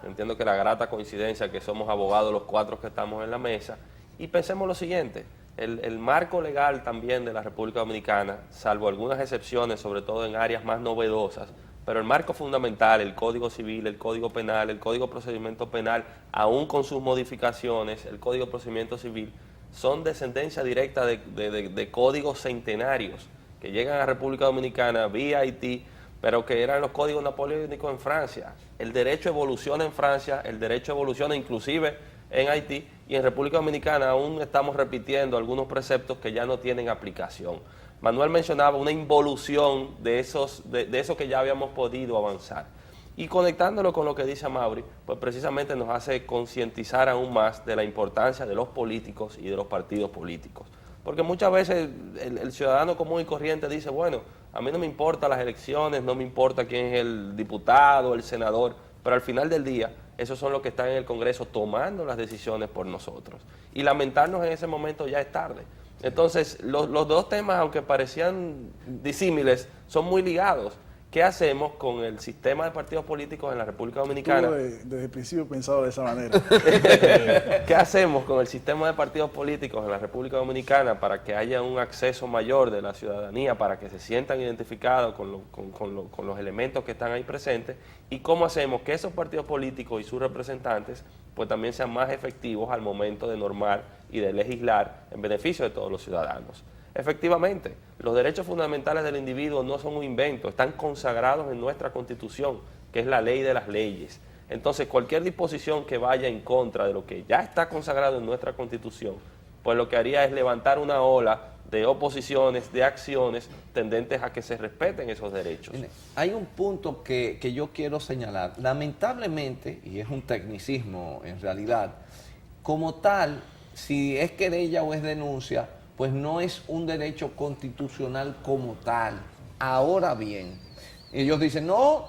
entiendo que la grata coincidencia que somos abogados los cuatro que estamos en la mesa, y pensemos lo siguiente, el marco legal también de la República Dominicana, salvo algunas excepciones, sobre todo en áreas más novedosas, pero el marco fundamental, el Código Civil, el Código Penal, el Código de Procedimiento Penal, aún con sus modificaciones, el Código de Procedimiento Civil, son descendencia directa de códigos centenarios que llegan a la República Dominicana vía Haití, pero que eran los códigos napoleónicos en Francia. El derecho evoluciona en Francia, el derecho evoluciona inclusive en Haití, y en República Dominicana aún estamos repitiendo algunos preceptos que ya no tienen aplicación. Manuel mencionaba una involución de eso que ya habíamos podido avanzar. Y conectándolo con lo que dice Amaury, pues precisamente nos hace concientizar aún más de la importancia de los políticos y de los partidos políticos. Porque muchas veces el ciudadano común y corriente dice, bueno, a mí no me importan las elecciones, no me importa quién es el diputado, el senador, pero al final del día, esos son los que están en el Congreso tomando las decisiones por nosotros. Y lamentarnos en ese momento ya es tarde. Entonces, los dos temas, aunque parecían disímiles, son muy ligados. ¿Qué hacemos con el sistema de partidos políticos en la República Dominicana? Desde el principio he pensado de esa manera. ¿Qué hacemos con el sistema de partidos políticos en la República Dominicana para que haya un acceso mayor de la ciudadanía, para que se sientan identificados con los elementos que están ahí presentes? ¿Y cómo hacemos que esos partidos políticos y sus representantes pues también sean más efectivos al momento de normar y de legislar en beneficio de todos los ciudadanos? Efectivamente, los derechos fundamentales del individuo no son un invento, están consagrados en nuestra Constitución, que es la ley de las leyes. Entonces, cualquier disposición que vaya en contra de lo que ya está consagrado en nuestra Constitución, pues lo que haría es levantar una ola de oposiciones, de acciones tendentes a que se respeten esos derechos. Hay un punto que yo quiero señalar. Lamentablemente, y es un tecnicismo en realidad, como tal, si es querella o es denuncia, pues no es un derecho constitucional como tal. Ahora bien, ellos dicen, no,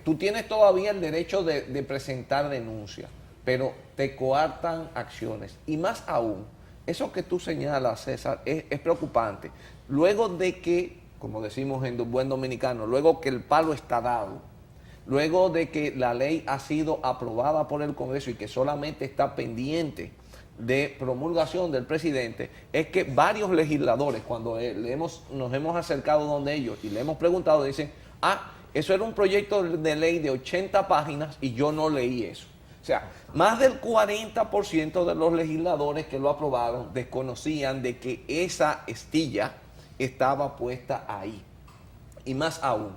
tú tienes todavía el derecho de presentar denuncia, pero te coartan acciones. Y más aún, eso que tú señalas, César, es preocupante. Luego de que, como decimos en buen dominicano, luego que el palo está dado, luego de que la ley ha sido aprobada por el Congreso y que solamente está pendiente de promulgación del presidente, es que varios legisladores, cuando nos hemos acercado donde ellos y le hemos preguntado, dicen, eso era un proyecto de ley de 80 páginas y yo no leí eso. O sea, más del 40% de los legisladores que lo aprobaron desconocían de que esa estilla estaba puesta ahí. Y más aún,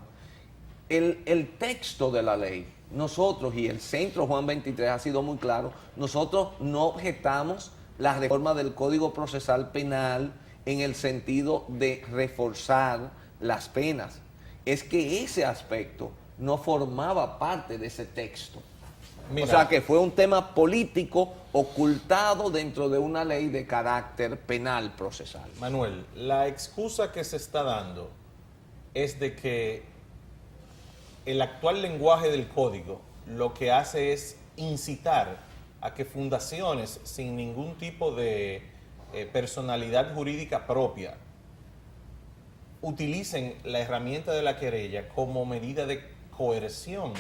el texto de la ley, nosotros y el Centro Juan 23 ha sido muy claro, nosotros no objetamos la reforma del Código Procesal Penal en el sentido de reforzar las penas. Es que ese aspecto no formaba parte de ese texto. Mira, o sea que fue un tema político ocultado dentro de una ley de carácter penal procesal. Manuel, la excusa que se está dando es de que el actual lenguaje del código lo que hace es incitar a que fundaciones sin ningún tipo de personalidad jurídica propia utilicen la herramienta de la querella como medida de coerción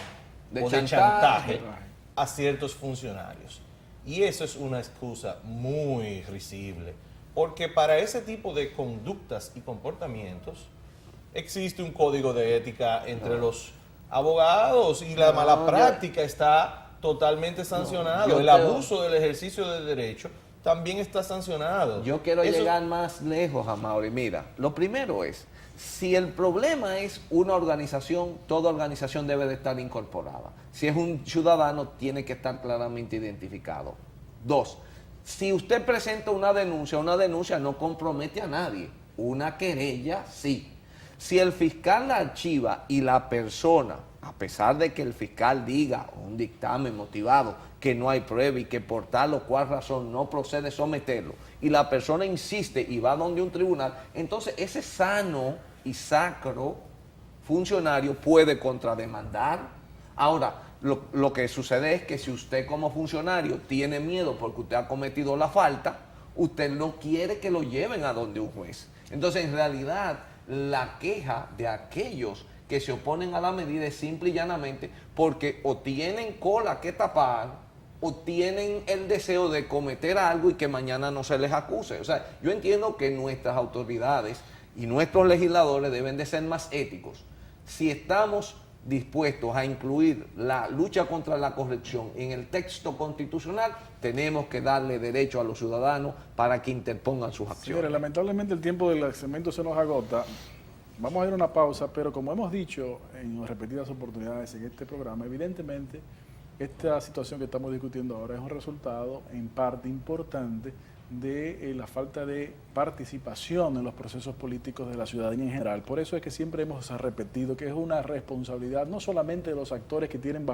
o de chantaje a ciertos funcionarios. Y eso es una excusa muy risible, porque para ese tipo de conductas y comportamientos existe un código de ética entre los abogados, y la mala práctica está totalmente sancionado. El abuso del ejercicio del derecho también está sancionado. Yo quiero llegar más lejos, Amaury. Mira, lo primero es, si el problema es una organización, toda organización debe de estar incorporada. Si es un ciudadano, tiene que estar claramente identificado. 2, si usted presenta una denuncia no compromete a nadie. Una querella, sí. Si el fiscal la archiva y la persona, a pesar de que el fiscal diga un dictamen motivado que no hay prueba y que por tal o cual razón no procede someterlo, y la persona insiste y va donde un tribunal, entonces ese sano y sacro funcionario puede contrademandar. Ahora, lo que sucede es que si usted como funcionario tiene miedo porque usted ha cometido la falta, usted no quiere que lo lleven a donde un juez. Entonces, en realidad, la queja de aquellos que se oponen a la medida es simple y llanamente porque o tienen cola que tapar o tienen el deseo de cometer algo y que mañana no se les acuse. O sea, yo entiendo que nuestras autoridades y nuestros legisladores deben de ser más éticos. Si estamos dispuestos a incluir la lucha contra la corrupción en el texto constitucional, tenemos que darle derecho a los ciudadanos para que interpongan sus acciones. Señores, lamentablemente el tiempo del segmento se nos agota. Vamos a ir a una pausa, pero como hemos dicho en repetidas oportunidades en este programa, evidentemente esta situación que estamos discutiendo ahora es un resultado en parte importante de la falta de participación en los procesos políticos de la ciudadanía en general. Por eso es que siempre hemos repetido que es una responsabilidad no solamente de los actores que tienen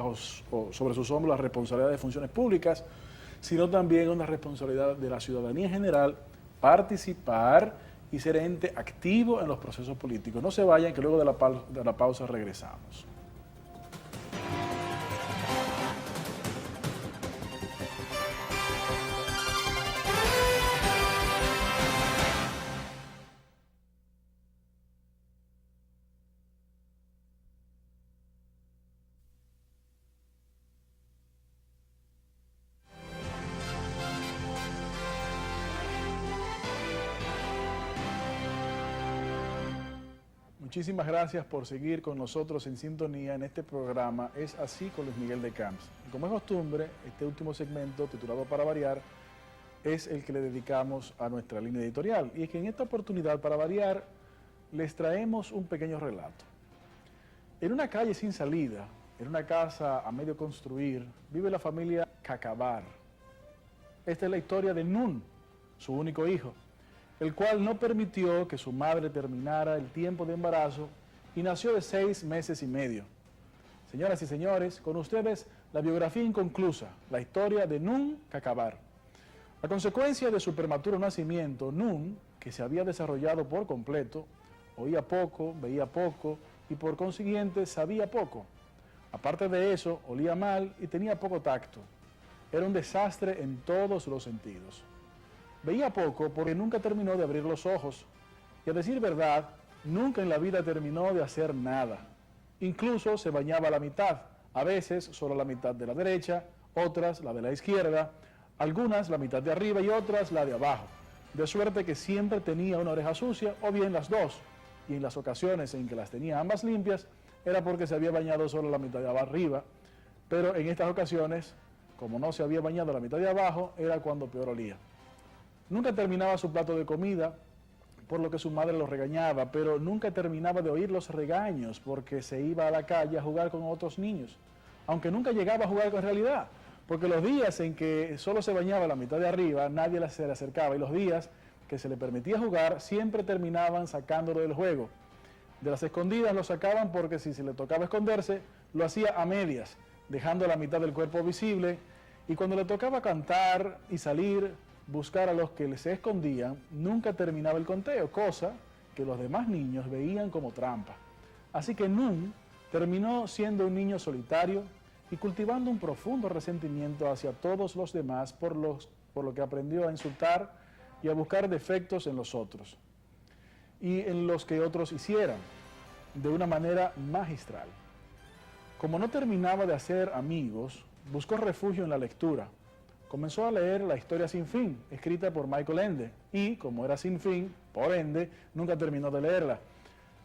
sobre sus hombros la responsabilidad de funciones públicas, sino también una responsabilidad de la ciudadanía en general participar y ser ente activo en los procesos políticos. No se vayan, que luego de la pausa regresamos. Muchísimas gracias por seguir con nosotros en sintonía en este programa Es Así con Luis Miguel de Camps. Y como es costumbre, este último segmento, titulado Para Variar, es el que le dedicamos a nuestra línea editorial. Y es que en esta oportunidad, para variar, les traemos un pequeño relato. En una calle sin salida, en una casa a medio construir, vive la familia Cacabar. Esta es la historia de Nun, su único hijo, el cual no permitió que su madre terminara el tiempo de embarazo y nació de 6 meses y medio. Señoras y señores, con ustedes la biografía inconclusa, la historia de Nun Cacabar. A consecuencia de su prematuro nacimiento, Nun, que se había desarrollado por completo, oía poco, veía poco y por consiguiente sabía poco. Aparte de eso, olía mal y tenía poco tacto. Era un desastre en todos los sentidos. Veía poco porque nunca terminó de abrir los ojos. Y a decir verdad, nunca en la vida terminó de hacer nada. Incluso se bañaba a la mitad, a veces solo la mitad de la derecha, otras la de la izquierda, algunas la mitad de arriba y otras la de abajo. De suerte que siempre tenía una oreja sucia o bien las dos. Y en las ocasiones en que las tenía ambas limpias, era porque se había bañado solo la mitad de arriba. Pero en estas ocasiones, como no se había bañado la mitad de abajo, era cuando peor olía. Nunca terminaba su plato de comida, por lo que su madre lo regañaba, pero nunca terminaba de oír los regaños porque se iba a la calle a jugar con otros niños, aunque nunca llegaba a jugar con realidad, porque los días en que solo se bañaba la mitad de arriba, nadie se le acercaba, y los días que se le permitía jugar, siempre terminaban sacándolo del juego. De las escondidas lo sacaban porque si se le tocaba esconderse, lo hacía a medias, dejando la mitad del cuerpo visible, y cuando le tocaba cantar y salir, buscar a los que se escondían, nunca terminaba el conteo, cosa que los demás niños veían como trampa. Así que Nun terminó siendo un niño solitario y cultivando un profundo resentimiento hacia todos los demás por lo que aprendió a insultar y a buscar defectos en los otros y en los que otros hicieran, de una manera magistral. Como no terminaba de hacer amigos, buscó refugio en la lectura. Comenzó a leer La historia sin fin, escrita por Michael Ende, y como era sin fin, por ende, nunca terminó de leerla.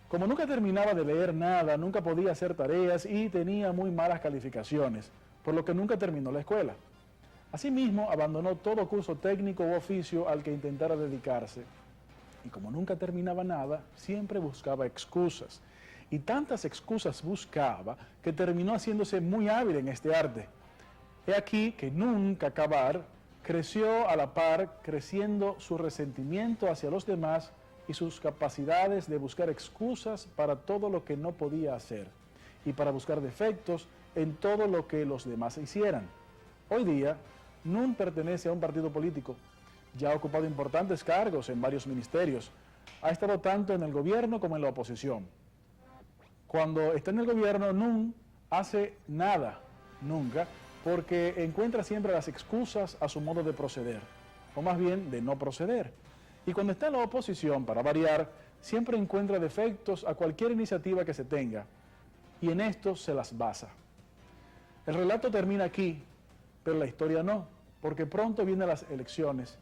Como nunca terminaba de leer nada, nunca podía hacer tareas y tenía muy malas calificaciones, por lo que nunca terminó la escuela. Asimismo, abandonó todo curso técnico u oficio al que intentara dedicarse. Y como nunca terminaba nada, siempre buscaba excusas. Y tantas excusas buscaba que terminó haciéndose muy hábil en este arte. He aquí que nunca acabar creció a la par, creciendo su resentimiento hacia los demás y sus capacidades de buscar excusas para todo lo que no podía hacer y para buscar defectos en todo lo que los demás hicieran. Hoy día, Nun pertenece a un partido político, ya ha ocupado importantes cargos en varios ministerios, ha estado tanto en el gobierno como en la oposición. Cuando está en el gobierno, Nun hace nada, nunca, porque encuentra siempre las excusas a su modo de proceder, o más bien de no proceder. Y cuando está en la oposición, para variar, siempre encuentra defectos a cualquier iniciativa que se tenga, y en esto se las basa. El relato termina aquí, pero la historia no, porque pronto vienen las elecciones,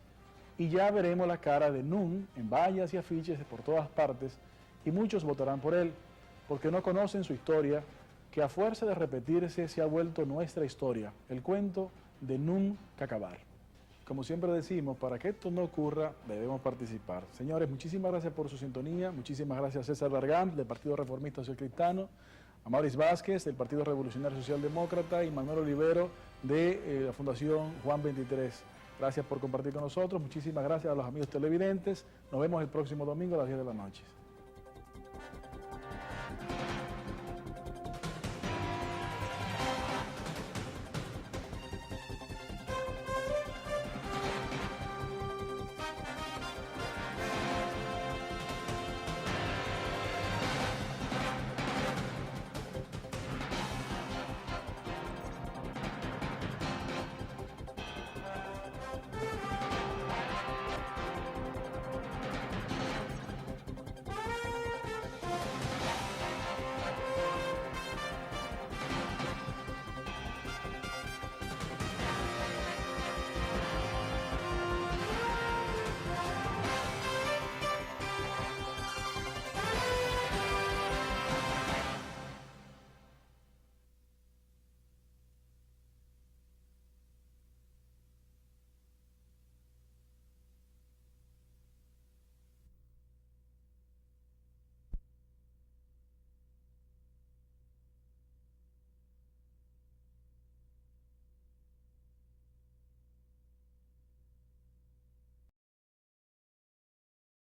y ya veremos la cara de Nun en vallas y afiches por todas partes, y muchos votarán por él, porque no conocen su historia, que a fuerza de repetirse se ha vuelto nuestra historia, el cuento de Nun Cacabar. Como siempre decimos, para que esto no ocurra, debemos participar. Señores, muchísimas gracias por su sintonía, muchísimas gracias a César Bergam, del Partido Reformista Social Cristiano, a Maurice Vázquez, del Partido Revolucionario Social Demócrata, y Manuel Olivero, de la Fundación Juan 23. Gracias por compartir con nosotros, muchísimas gracias a los amigos televidentes. Nos vemos el próximo domingo a las 10 de la noche.